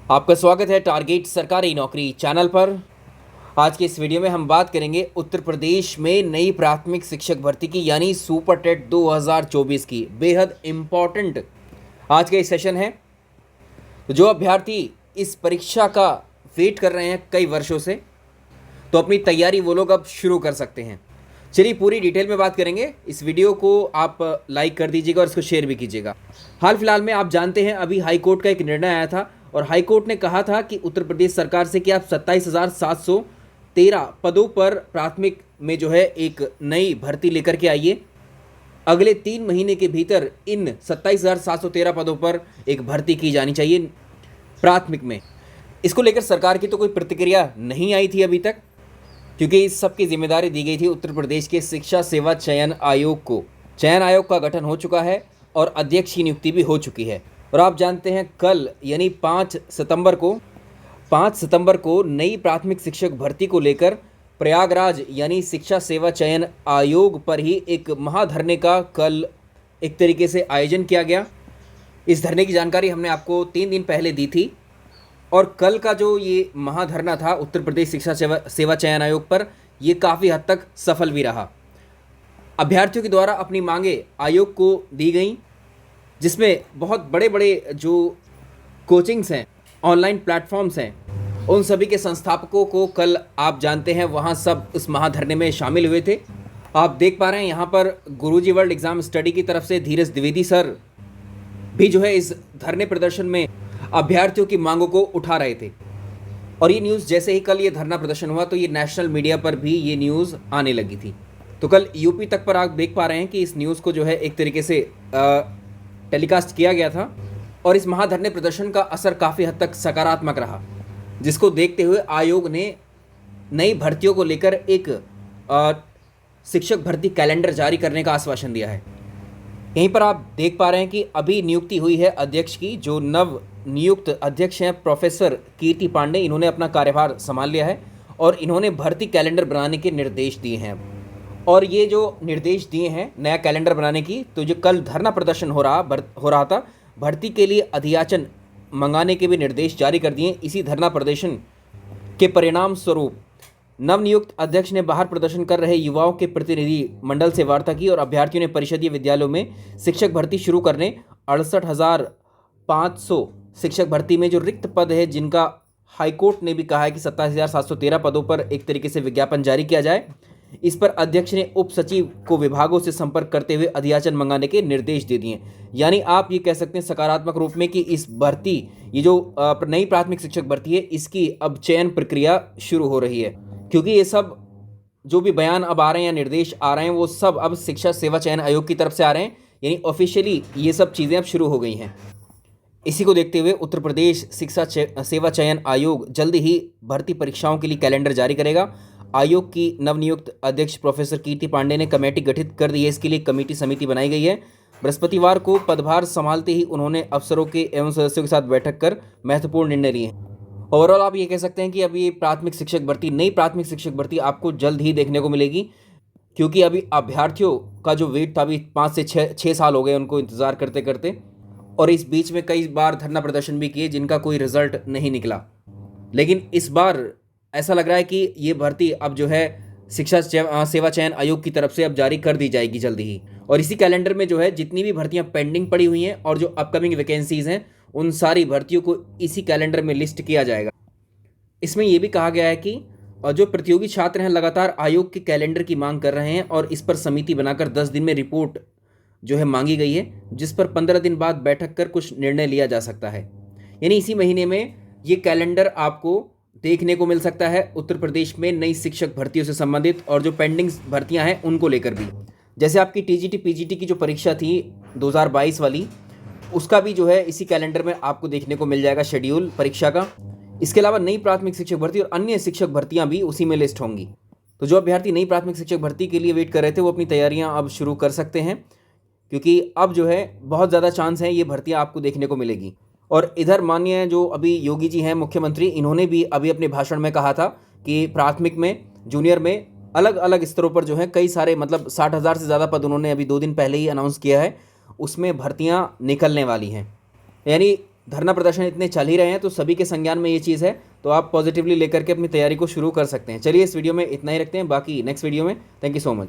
आपका स्वागत है टारगेट सरकारी नौकरी चैनल पर। आज के इस वीडियो में हम बात करेंगे उत्तर प्रदेश में नई प्राथमिक शिक्षक भर्ती की यानी सुपर टेट 2024 की। बेहद इम्पॉर्टेंट आज का ये सेशन है। तो जो अभ्यर्थी इस परीक्षा का वेट कर रहे हैं कई वर्षों से, तो अपनी तैयारी वो लोग अब शुरू कर सकते हैं। चलिए पूरी डिटेल में बात करेंगे। इस वीडियो को आप लाइक कर दीजिएगा और इसको शेयर भी कीजिएगा। हाल फिलहाल में आप जानते हैं अभी हाई कोर्ट का एक निर्णय आया था और हाई कोर्ट ने कहा था कि उत्तर प्रदेश सरकार से कि आप 27,713 पदों पर प्राथमिक में जो है एक नई भर्ती लेकर के आइए। अगले 3 महीने के भीतर इन 27,713 पदों पर एक भर्ती की जानी चाहिए प्राथमिक में। इसको लेकर सरकार की तो कोई प्रतिक्रिया नहीं आई थी अभी तक, क्योंकि इस सब की जिम्मेदारी दी गई थी उत्तर प्रदेश के शिक्षा सेवा चयन आयोग को। चयन आयोग का गठन हो चुका है और अध्यक्ष की नियुक्ति भी हो चुकी है। और आप जानते हैं कल यानी 5 सितंबर को नई प्राथमिक शिक्षक भर्ती को लेकर प्रयागराज यानी शिक्षा सेवा चयन आयोग पर ही एक महाधरने का कल एक तरीके से आयोजन किया गया। इस धरने की जानकारी हमने आपको 3 दिन पहले दी थी और कल का जो ये महाधरना था उत्तर प्रदेश शिक्षा सेवा चयन आयोग पर, ये काफ़ी हद तक सफल भी रहा। अभ्यर्थियों के द्वारा अपनी मांगें आयोग को दी गई, जिसमें बहुत बड़े बड़े जो कोचिंग्स हैं, ऑनलाइन प्लेटफॉर्म्स हैं, उन सभी के संस्थापकों को कल आप जानते हैं वहाँ सब इस महाधरने में शामिल हुए थे। आप देख पा रहे हैं यहाँ पर गुरुजी वर्ल्ड एग्ज़ाम स्टडी की तरफ से धीरज द्विवेदी सर भी जो है इस धरने प्रदर्शन में अभ्यर्थियों की मांगों को उठा रहे थे। और ये न्यूज़ जैसे ही कल ये धरना प्रदर्शन हुआ तो ये नेशनल मीडिया पर भी ये न्यूज़ आने लगी थी। तो कल यूपी तक पर आप देख पा रहे हैं कि इस न्यूज़ को जो है एक तरीके से टेलीकास्ट किया गया था और इस महाधरने प्रदर्शन का असर काफ़ी हद तक सकारात्मक रहा, जिसको देखते हुए आयोग ने नई भर्तियों को लेकर एक शिक्षक भर्ती कैलेंडर जारी करने का आश्वासन दिया है। यहीं पर आप देख पा रहे हैं कि अभी नियुक्ति हुई है अध्यक्ष की। जो नव नियुक्त अध्यक्ष हैं प्रोफेसर कीर्ति पांडे, इन्होंने अपना कार्यभार संभाल लिया है और इन्होंने भर्ती कैलेंडर बनाने के निर्देश दिए हैं। और ये जो निर्देश दिए हैं नया कैलेंडर बनाने की, तो जो कल धरना प्रदर्शन हो रहा था, भर्ती के लिए अधियाचन मंगाने के भी निर्देश जारी कर दिए। इसी धरना प्रदर्शन के परिणाम स्वरूप नवनियुक्त अध्यक्ष ने बाहर प्रदर्शन कर रहे युवाओं के प्रतिनिधि मंडल से वार्ता की और अभ्यर्थियों ने परिषदीय विद्यालयों में शिक्षक भर्ती शुरू करने 68,500 शिक्षक भर्ती में जो रिक्त पद है, जिनका हाईकोर्ट ने भी कहा है कि 27,713 पदों पर एक तरीके से विज्ञापन जारी किया जाए, इस पर अध्यक्ष ने उप सचिव को विभागों से संपर्क करते हुए अधियाचन मंगाने के निर्देश दे दिए। यानी आप ये कह सकते हैं सकारात्मक रूप में कि इस भर्ती, ये जो नई प्राथमिक शिक्षक भर्ती है, इसकी अब चयन प्रक्रिया शुरू हो रही है। क्योंकि ये सब जो भी बयान अब आ रहे हैं या निर्देश आ रहे हैं, वो सब अब शिक्षा सेवा चयन आयोग की तरफ से आ रहे हैं, यानी ऑफिशियली ये सब चीज़ें अब शुरू हो गई हैं। इसी को देखते हुए उत्तर प्रदेश शिक्षा सेवा चयन आयोग जल्द ही भर्ती परीक्षाओं के लिए कैलेंडर जारी करेगा। आयोग की नवनियुक्त अध्यक्ष प्रोफेसर कीर्ति पांडे ने कमेटी गठित कर दी है। इसके लिए कमेटी समिति बनाई गई है। बृहस्पतिवार को पदभार संभालते ही उन्होंने अफसरों के एवं सदस्यों के साथ बैठक कर महत्वपूर्ण निर्णय लिए। ओवरऑल आप ये कह सकते हैं कि अभी ये प्राथमिक शिक्षक भर्ती, नई प्राथमिक शिक्षक भर्ती आपको जल्द ही देखने को मिलेगी, क्योंकि अभी अभ्यर्थियों का जो वेट था, अभी 5 से 6 साल हो गए उनको इंतज़ार करते करते, और इस बीच में कई बार धरना प्रदर्शन भी किए जिनका कोई रिजल्ट नहीं निकला। लेकिन इस बार ऐसा लग रहा है कि ये भर्ती अब जो है शिक्षा सेवा चयन आयोग की तरफ से अब जारी कर दी जाएगी जल्दी ही। और इसी कैलेंडर में जो है जितनी भी भर्तियां पेंडिंग पड़ी हुई हैं और जो अपकमिंग वैकेंसीज़ हैं, उन सारी भर्तियों को इसी कैलेंडर में लिस्ट किया जाएगा। इसमें यह भी कहा गया है कि जो प्रतियोगी छात्र हैं लगातार आयोग के कैलेंडर की मांग कर रहे हैं और इस पर समिति बनाकर 10 दिन में रिपोर्ट जो है मांगी गई है, जिस पर 15 दिन बाद बैठक कर कुछ निर्णय लिया जा सकता है। यानी इसी महीने में ये कैलेंडर आपको देखने को मिल सकता है उत्तर प्रदेश में नई शिक्षक भर्तियों से संबंधित और जो पेंडिंग भर्तियां हैं उनको लेकर भी। जैसे आपकी टीजीटी पीजीटी की जो परीक्षा थी 2022 वाली, उसका भी जो है इसी कैलेंडर में आपको देखने को मिल जाएगा शेड्यूल परीक्षा का। इसके अलावा नई प्राथमिक शिक्षक भर्ती और अन्य शिक्षक भर्तियां भी उसी में लिस्ट होंगी। तो जो अभ्यर्थी नई प्राथमिक शिक्षक भर्ती के लिए वेट कर रहे थे, वो अपनी तैयारियां अब शुरू कर सकते हैं, क्योंकि अब जो है बहुत ज़्यादा चांस है ये भर्तियां आपको देखने को मिलेगी। और इधर माननीय जो अभी योगी जी हैं मुख्यमंत्री, इन्होंने भी अभी अपने भाषण में कहा था कि प्राथमिक में, जूनियर में, अलग अलग स्तरों पर जो है कई सारे, मतलब 60,000 से ज़्यादा पद उन्होंने अभी 2 दिन पहले ही अनाउंस किया है, उसमें भर्तियां निकलने वाली हैं। यानी धरना प्रदर्शन इतने चल ही रहे हैं तो सभी के संज्ञान में ये चीज़ है, तो आप पॉजिटिवली लेकर के अपनी तैयारी को शुरू कर सकते हैं। चलिए इस वीडियो में इतना ही रखते हैं, बाकी नेक्स्ट वीडियो में। Thank you so much.